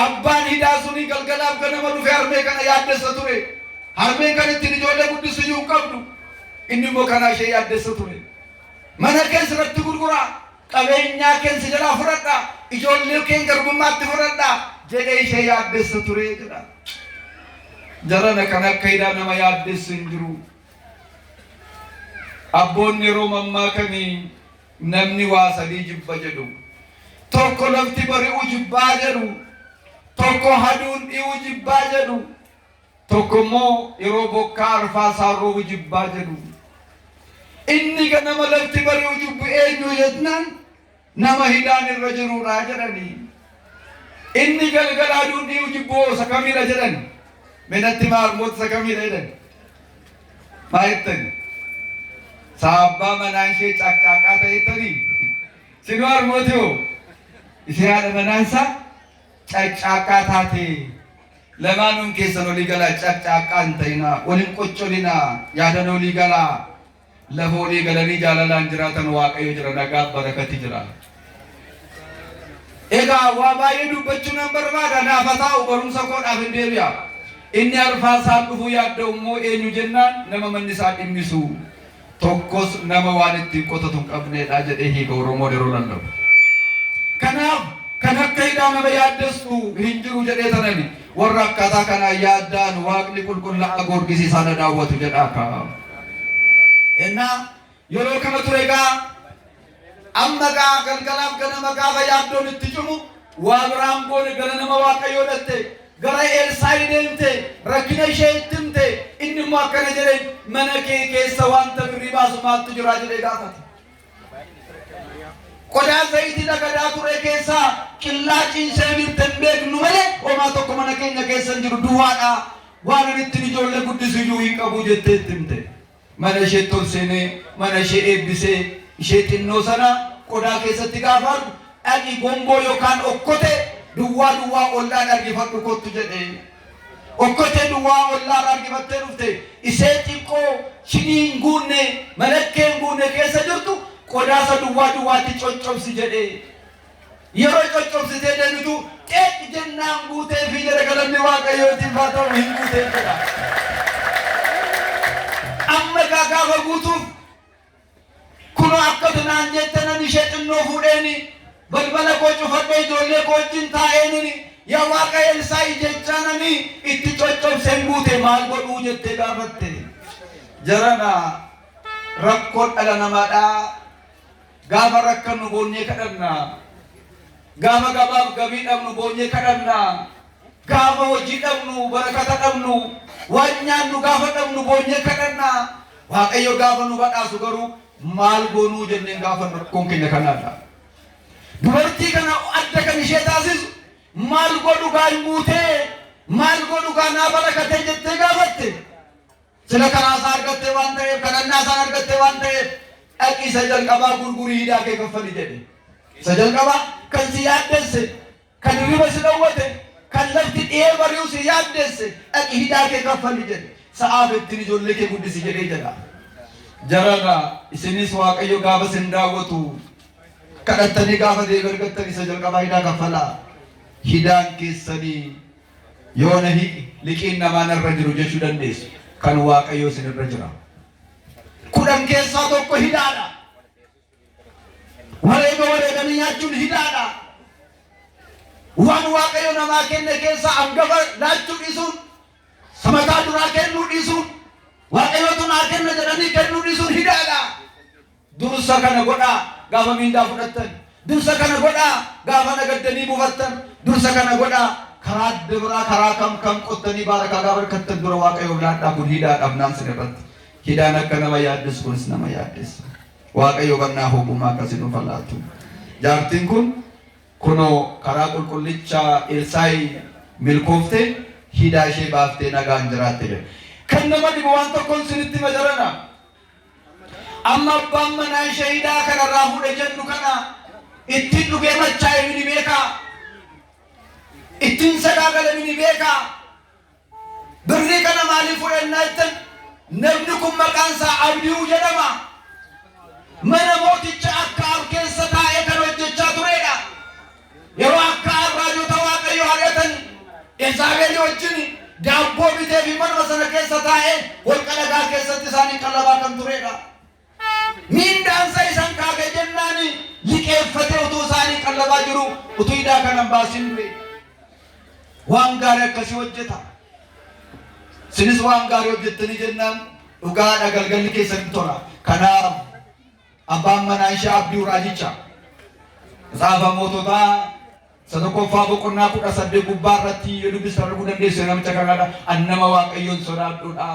abbaan hidhaa suni galgalaaf ganama dhufe harmee kana yaaddessa ture. Harmeen kan ittiin ijoollee guddisu iyyuu hin qabdu. Inni immoo kanaa ishee yaaddessa ture. Mana keessa irratti gurguraa, qabeenyaa keessa jalaa fudhadhaa, ijoollee keenya garbummaatti fudhadhaa jedhee ishee yaaddessa ture jedha. Jarana kan akka hidhaa nama yaaddessu hin jiru. Abboonni yeroo mammaakanii namni waa sadii jibba jedhu. Tokko lafti bari'u jibbaa jedhu. Tokko haduun dhi'u jibbaa jedhu. Tokko immoo yeroo bokkaa arfaasaa roobu jibbaa jedhu. Inni ganama lafti bari'u jibbu eenyu jennaan nama hidhaan irra jirudha jedhanii. Inni galgala haduun dhi'u jibbu isa kamiidha jedhan. Menatti maarmoota isa kamiidha jedhan. Maa jettani? Sabbaa manaan ishee caccaqaa ta'ettanii. Sinu harmooti hoo? Ishee haadha manaansaa caccaqaa taate. Lamaanuun keessan olii galaa caccaqaa hin ta'inaa. Waliin qoccolinaa yaadan olii galaa. Lafa olii galanii jaalalaan jiraatan Waaqayyo jira, nagaa barakati jira. Egaa waa baay'ee dubbachuu nan barbaada. Naaf taa'u barumsa koodhaaf hin deebi'a. Inni arfaasaan dhufu yaadda'u immoo eenyu jennaan nama manni isaa dhimmisu. Tokkos nama waan ittiin qotatu hin qabneedha jedhee hiika Oromoo yeroo danda'u. Kanaaf kan akka hidhaa nama yaaddessu hin jiru jedhee tanani warra akkaataa kanaan yaaddaan Waaqni qulqullaa'aa gorgisiisaa daawwatu jedha akka. Ennaa yeroo kana ture egaa amma gaa galgalaaf ganama gaafa yaaddoon itti cimu waa biraan goone gara nama Waaqayyoo dhatte gara Elsaa'i deemte rakkina ishee itti himte inni immoo akkana jedheen mana kee keessa wanta birrii baasu maaltu jira jedhee gaafate. Qodaa zayitii dhagadaa ture keessaa qillaa cinsee birte hin beeknu malee homaa tokko mana keenya keessa hin jiru duwwaadha. Waan ittiin ijoollee guddisu iyyuu hin qabu jettee itti himte. Mana ishee tol seenee mana ishee eebbisee ishee xinnoo sana qodaa keessatti gaafa argu dhaqi gomboo yookaan okkote duwwaa ollaan argifadhu kottu jedhee. Okkote duwwaa ollaan argifattee dhufte ishee xiqqoo shinii hin guunne malakkee hin guunne keessa jirtu qodaasa duwwaatti coccobsi jedhee. Yeroo coccobsitee deebitu xeeqi jennaan guutee fi jedha galanni Waaqayyootiin haa ta'u hin guutee jedha. Amma gaafa guutuuf kunoo akkatu naan jettan ishee xinnoo fuudheeni balbala koo cufadhee ijoollee koo wajjin taa'eenini yaa Waaqa Elsaa'i jechaanani itti coccobseen guute maal godhuu jettee gaafatte. Jarana rakkoon dhala namaadhaa. Gaafa rakkannu boonyee kadhanna. Gaafa gabaaf gabii dhabnu boonyee kadhanna. Gaafa hojii dhabnu barakata dhabnu waan nyaannu gaafa dhabnu boonyee kadhanna. Waaqayyo gaafa nu badhaasu garuu maal goonuu jenneen gaafa rakkoon keenya kanaadha. Dubartii kana adda kan ishee taasisu maal godhu gaan guutee maal godhu gaan naa barakatee jettee gaafatte. Sila kanaasaa argattee waan ta'eef kadhannaasaa argattee waan ta'eef dhaqii isa jalqabaa gurgurii hidhaa kee kaffali jedhe. Isa jalqabaa kan si yaaddesse kan riba si dhowwate kan lafti dhiyee bari'u si yaaddesse dhaqii hidhaa kee kaffali jedhe. Sa'aaf ittiin ijoollee kee guddisi jedhee jedha. Jarana isinis Waaqayyo gaafa sin daawwatu kadhattanii gaafa deebii argattan isa jalqabaa hidhaa kaffalaa. Hidhaan keessanii yoona liqiin namaan irra jiru jechuu dandeessu kan Waaqayyo sin irra jira. Kudhan keessaa tokko hidhaadha. Wareeganii nyaachuun hidhaadha. Waan Waaqayyo namaa kenne keessaa hangafa laachuu dhiisuun samataa duraa kennuu dhiisuun Waaqayyootu naa kenna jedhanii kennuu dhiisuun hidhaadha. Dursa kana godhaa gaafa miindaa fudhattan. Dursa kana godhaa gaafa nagaddanii buufattan. Dursa kana godhaa karaa adda biraa karaa kam qottanii baarakaa gaafa harkattan dura Waaqayyo laadhaa kun hidhaadhaaf naan sin irratti. Hidhaan akka nama yaaddeessu kunis nama yaaddeessa. Waaqayyo kannaa hubummaa akkasii nuuf laatu. Jaartiin kun kunoo karaa qulqullicha Elsaa'i milkooftee hidhaa ishee baaftee nagaan jiraatte. Kan nama dhibu waan tokkoon sinitti majarana. Amma abbaan manaa ishee hidhaa kanarraa fuudhe jennu kana ittiin dhugee machaa'e ni beekaa. Ittiin sagaagale ni beekaa. Birrii kana maaliif fudhannaa jettan? Namni kun maqaan isaa Abdiyuu jedhama. Mana mooticha Akaab keessa taa'ee kan hojjechaa turedha. Yeroo Akaab raajota Waaqayyo ari'atan Ezaabeli wajjin daabboo bitee fi manuma sana keessa taa'ee holqa dhagaa keessatti isaanii qallabaa kan turedha. Miindaansa isaan kaage jennaan liqeeffatee utuu isaanii qallabaa jiru utuu hidhaa kanan baasin du'e. Waan gaarii akkasii hojjeta. Sinis waan gaarii hojjettanii jennaan dhugaadha galgalli keessatti tola. Kanaaf abbaan manaa ishee Abdii Uraajicha Saafa Moototaa Sadakoffaa boqonnaa 18 gubbaa irratti yoo dubbisuu dandeessu namicha kanaadha. Annama Waaqayyoon sodaadhuudha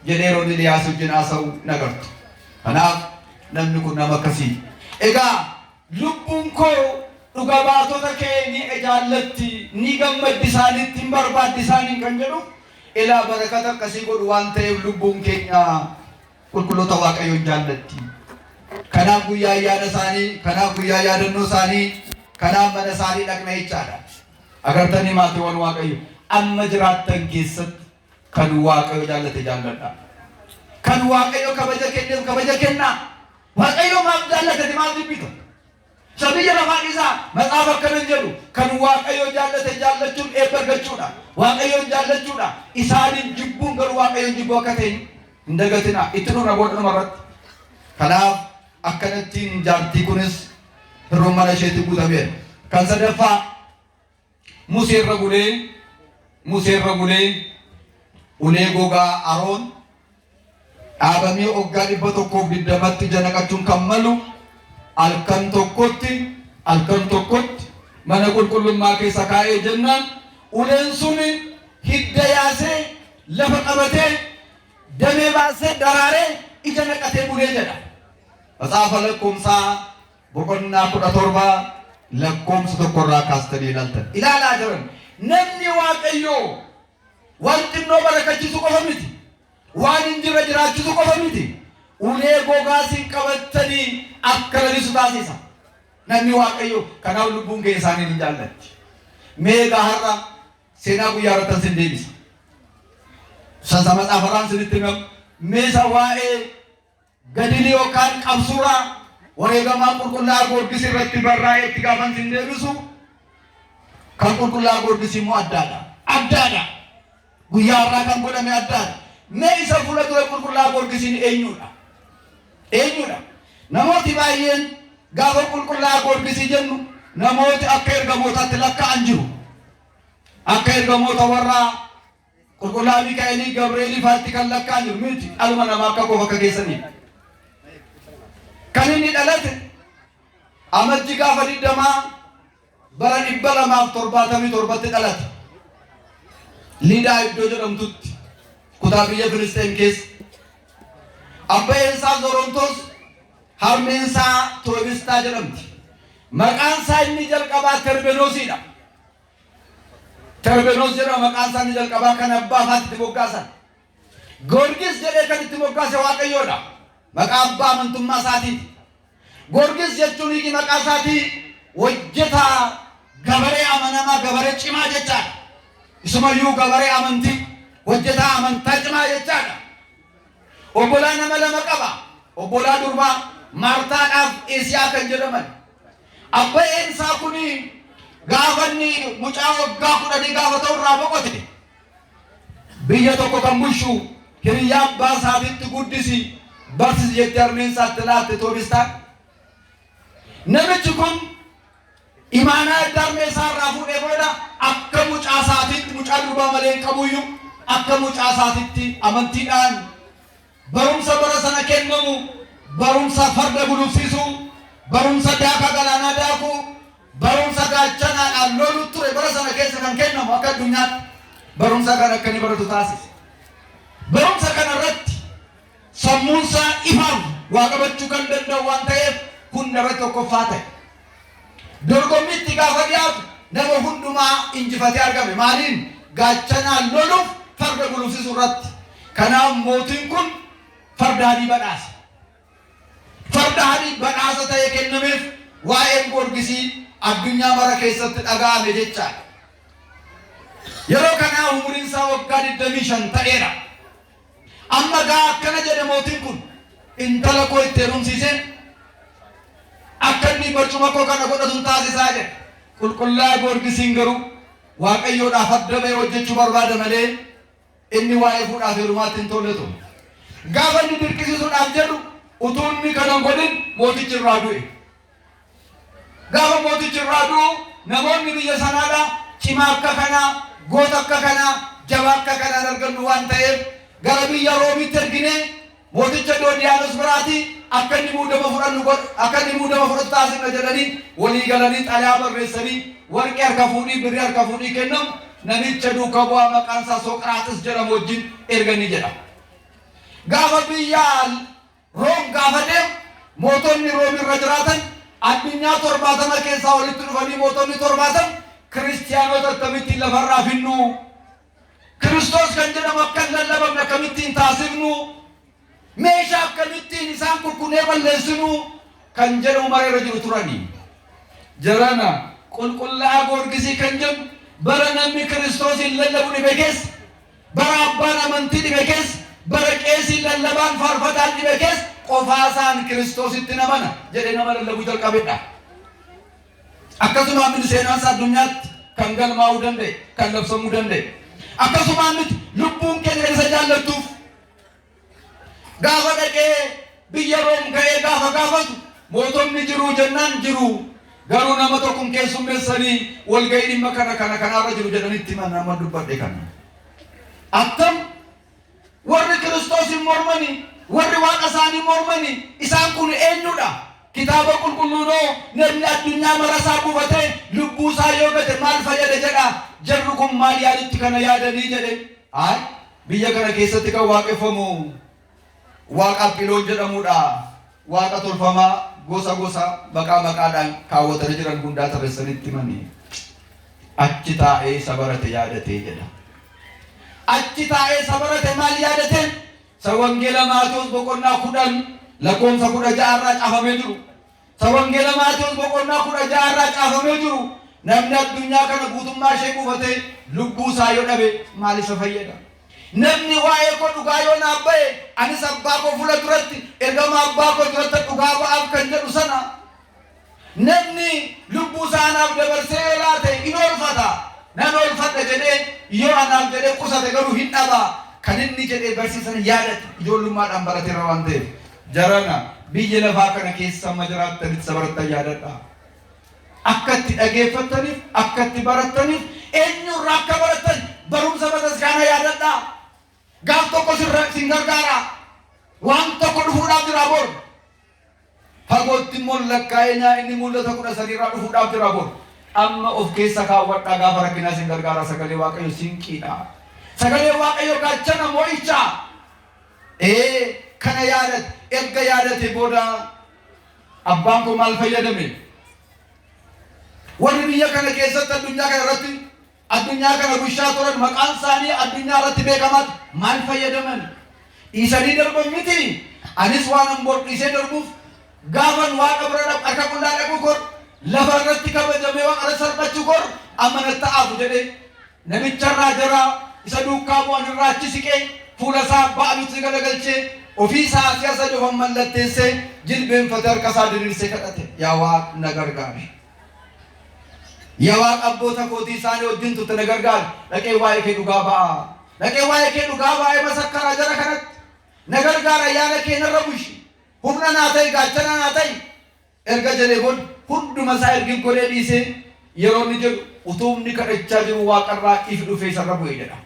jedhee roon Eliyaas wajjin haasa'u nagartu. Kanaaf namni kun nama akkasii. Egaa lubbuun koo dhuga baatota kee ni jaallatti ni gammaddi isaaniitti hin barbaaddi isaaniin kan jedhu ilaa barakata akkasii godhu waan ta'eef lubbuun keenya qulqulloota Waaqayyoon jaallatti. Kanaaf guyyaa yaada isaanii, kanaaf guyyaa yaadannoo isaanii, kanaaf mana isaanii dhaqna jechaadha. Agartanii maatiiwwan Waaqayyo amma jiraattan keessatti kan Waaqayyo jaallate jaalladha. Kan Waaqayyo kabaja kenneef kabaja kennaa. Waaqayyo maaf jaallate maaf jibbita? Sabiyya lafaan isaa matsaaf akkana jedhu kan Waaqayyo jaallate jaallachuun eebba argachuudha. Waaqayyoon jaallachuudha. Isaaniin jibbuun garuu Waaqayyoon jibbuu akka ta'e hin dagatinaa. Itti nurra godhuma irratti. Kanaaf akkanattiin jaartii kunis hirroon mana isheetti guutameera. Kan sadaffaa Musee irra gulee ulee gogaa Aroon dhaabamee waggaa 120 janaqachuun kan malu halkan tokkotti mana qulqullummaa keessa kaa'ee jennaan uleen sun hidda yaasee lafa qabatee damee baasee daraaree ija naqatee bulee jedha. Matsaafa lakkoomsaa boqonnaa 17 lakkoomsa 1 kaastanii ilaaltan. Ilaalaa jiran namni Waaqayyoo waan xinnoo barakachiisu qofa miti. Waan hin jirre jiraachisu qofa miti. Ulee gogaa siin qabattanii akka lalisu taasisa. Namni Waaqayyoo kanaaf lubbuun kee isaanii ni jaallatti. Meegaa har'a seenaa guyyaa irratti sin deebisa. Sansa matsaafarraan sinitti himamu meesa waa'ee gadilii yookaan qabsuuraa wareegamaa qulqullaa'aa Goorgis irratti barraa'ee itti gaafan sin deebisu kan qulqullaa'aa Goorgis immoo addaadha. Guyyaa irraa kan godhame addaadha. Mee isa fuula dura qulqullaa'aa Goorgisiin eenyudha? Namooti baay'een gaafa qulqullaa'aa Goorgisii jennu namooti akka ergamootaatti lakkaa'an jiru. Akka ergamoota warraa qulqullaa'aa Mikaa'elii Gabreelii faatti kan lakkaa'an jiru miti dhaluma namaa akka qofa akka keessanii. Kan inni dhalate amajji gaafa 20 bara 277 dhalate. Liidaa iddoo jedhamtutti kutaa biyya Filisxeen keessa. Abbaan isaa Zorontos harmeen isaa Toobistaa jedhamti. Maqaan isaa inni jalqabaa Terbenoosidha. Terbenos jedhama maqaan isaa inni jalqabaa kan abbaa isaatti itti moggaasan. Goorgis jedhee kan itti moggaase Waaqayyoodha. Maqaa abbaa amantummaa isaatiiti. Goorgis jechuun hiiki maqaa isaatii hojjetaa gabaree amanamaa gabaree cimaa jechaadha. Isumayyuu gabaree amantii hojjetaa amantaa cimaa jechaadha. Obbolaa nama lama qaba. Obbolaa durbaa Maartaadhaaf Eesiyaa kan jedhaman. Abbaan isaa kuni gaafa inni mucaa waggaa 10 gaafa ta'u irraa boqote. Biyya tokko kan bulchu hiriyyaa abbaa isaatiitti guddisi barsiisi jettee harmeen isaatti laatte Toobistaan. Namichi kun imaanaa harmee isaa irraa fuudhee booda akka mucaa isaatiitti mucaa durbaa malee hin qabuyyuu akka mucaa isaatiitti amantiidhaan barumsa bara sana kennamu barumsa farda gulufsiisu barumsa daaka galaanaa daaku barumsa gaachanaadhaan lolu ture bara sana keessa kan kennamu akka addunyaatti barumsa kan akka inni baratu taasise. Barumsa kana irratti sammuunsaa ifaan waa qabachuu kan danda'u waan ta'eef kun nama tokkoffaa ta'e. Dorgommiitti gaafa dhiyaatu nama hundumaa injifatee argame. Maaliin? Gaachanaan loluuf farda gulufsiisu irratti. Kanaaf mootiin kun farda adii badhaase. Farda adii badhaasa ta'e kennameef waa'een Goorgisii addunyaa mara keessatti dhaga'ame jechaadha. Yeroo kanaa umuriin isaa waggaa 25 ta'eera. Amma gaa akkana jedhe mootiin kun intala koo itti heerumsiiseen akka inni barcuma koo kana godhatuun taasisaa jedhe. Qulqullaa'aa Goorgisiin garuu waaqayyoodhaaf addabee hojjechuu barbaada malee inni waa'ee fuudhaaf heerumaatti hin tolletu. Gaafa inni dirqisiisuudhaaf jedhu utuu inni kana hin godhin mootichi irraa du'e. Gaafa mootichi irraa du'u namoonni biyya sanaadha cimaa akka kanaa, goota akka kanaa, jabaa akka kanaan argannu waan ta'eef gara biyya Roomitti erginee mooticha Doodiyaanos biraati akka inni muudama fudhatu taasifna jedhanii walii galanii xalayaa barreessanii warqee harka fuudhii birrii harka fuudhii kennamu namicha duukaa bu'aa maqaan isaa Soqraaxis jedhamu wajjin erganii jedha. Gaafa biyya Room gaafa deemu mootonni Room irra jiraatan addunyaa 70 keessaa walitti dhufanii mootonni 70 kiristiyaanota akkamittiin lafarraa finnu, Kiristoos kan jedhamu akka hin lallabamne akkamittiin taasifnu, meeshaa akkamittiin isaan kurkunee balleessinu kan jedhamu mareera jiru turanii. Jarana qulqullaa'aa goorgisii kan jedhu bara namni Kiristoos hin lallabu dhibe keessa, bara abbaan amantii dhibe keessa, bara qeesiin lallabaan faarfataan dhibe keessa qofaasaan Kiristoositti namana jedhee nama lallabuu jalqabedha. Akkasumaan miti seenaan isaa addunyaatti kan galmaa'uu danda'e, kan labsamuu danda'e. Akkasumaan miti lubbuun keenya isa jaallattuuf gaafa dhaqee biyya Room ga'ee gaafa gaafatu mootonni jiru jennaan jiru. Garuu nama tokkoon keessummeessanii walga'ii dhimma kanarra jiru jedhanitti himan nama dubbadhe kana. Attam warri Kiristoos hin mormanii, warri waaqa isaanii mormanii isaan kun eenyudha? Kitaaba qulqulluunoo namni addunyaa marasaa buufatee lubbuu isaa yoo gate maal fayyada jedha. Jarri kun maal yaaditti kana yaadanii jedhe. Biyya kana keessatti kan waaqeffamu waaqa Aphiloon jedhamudha. Waaqa tolfamaa gosa maqaadhaan kaawwatanii jiran hundaa tarreessanitti himanii. Achi taa'ee sabarate yaadatee jedha. Achi taa'ee sabarate maal yaadateen? Wangeela Maatewos boqonnaa 10 lakkoofsa 16 caafamee jiru. Wangeela Maatewos boqonnaa 16 caafamee jiru. Namni addunyaa kana guutummaa ishee buufatee lubbuu isaa yoo dhabe maal isa fayyada? Namni waa'ee koo dhugaa yoo naaf ba'e anis abbaa koo fuula duratti ergama abbaa koo duratti dhugaa ba'aaf kan jedhu sana namni lubbuu isaa naaf dabarsee yoo laate in oolfata. Nan oolfadha jedhee yoo anaaf jedhee qusate garuu hin dhabaa. Kan inni jedhee barsiisan yaadate ijoollummaadhaan barateera waan ta'eef jarana biyya lafaa kana keessa amma jiraattanitti sabaratan yaadadha. Akka itti dhageeffattaniif, akka itti barattaniif, eenyurraa akka baratan barumsa bataskaana yaadadha. Gaaf tokko sin gargaara. Waan tokko dhufuudhaaf jira bor. Fagootti immoo lakkaa'ee inni mul'ata 13 irraa dhufuudhaaf jira bor. Amma of keessa kaawwadhaa gaafa rakkinaa sin gargaara sagalee Waaqayyo sinqiidha. Sagalee Waaqayyo gaachana mo'icha. Kana yaadate erga yaadate booda abbaan koo maal fayyadame? Warri biyya kana keessatti addunyaa kana bushaa turan maqaan isaanii addunyaa irratti beekamat maal fayyadaman? Dhiisanii darban miti. Anis waan an bordhiisee darbuuf gaafan waaqa bira harka qullaa dhaquu kor lafa irratti kabajamee waaqa sarbachuu kor amanatti ta'aaf jedhee namicharraa jaraa isa duukaa bu'an irraa achi siqee fuula isaa ba'alutti galagalchee ofii isaa siyaasa jofan mallatteessee jilbeenfatee harka isaa diriirsee kadhate. Yaa Waaq na gargaari. Yaa Waaq abboota kootii isaanii wajjin turte na gargaari. Dhaqee waa'ee kee dhugaa ba'a. Dhaqee waa'ee kee dhugaa baa'ee masakkara jara kanatti na gargaara yaada kee narra bushi. Humna naa ta'i gaachana naa ta'i. Erga jedhee booda hunduma isaa ergi godhee dhiisee yeroo inni jedhu utuu inni kadhachaa jiru waaqarraa ifi dhufee isarra bu'ee jedha.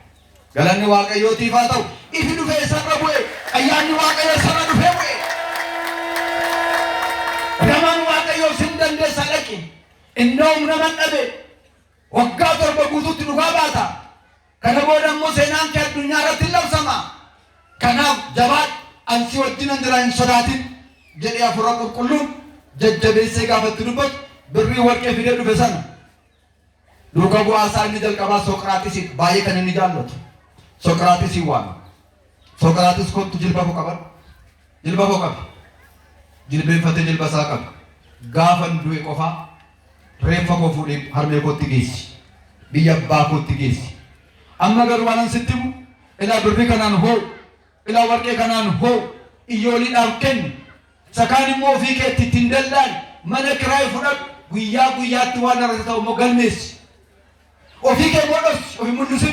Galanni Waaqayyootiif haa ta'u. Ifi dhufee isarra bu'ee, ayyaanni Waaqayyoo isarra dhufee bu'ee. Namaan Waaqayyoo sin dandeessa dhaqi. Innoom naman dhabe waggaa 7 guutuutti dhugaa baata. Kana booda immoo seenaan kee addunyaa irratti labsama. Kanaaf jabaadhu ansi wajjin jira hin sodaatin jedhee Hafuura Qulqulluun jajjabeessee gaafatti dubbatu birrii warqee fidee dhufe sana duuka bu'aa isaa inni jalqabaa Soqraaxis baay'ee kan inni jaallatu. Soqraaxis waama. Soqraaxis kottu jilba koo qabadhu. Jilba koo qabi. Jilbeenfatee jilba isaa qabi. Gaafan du'e qofaa reeffa koo fuudhee harmee kootti geessi. Biyya abbaa kootti geessi. Amma garuu waan sitti himu ilaa birrii kanaan hoo ilaa warqee kanaan hoo iyyooliidhaaf kenni. Sakaan immoo ofii keetti ittiin dallaan mana kiraayii fudhadhu guyyaa guyyaatti waan irratti ta'u immoo galmeessi. ofii kee godhos ofii mul'isu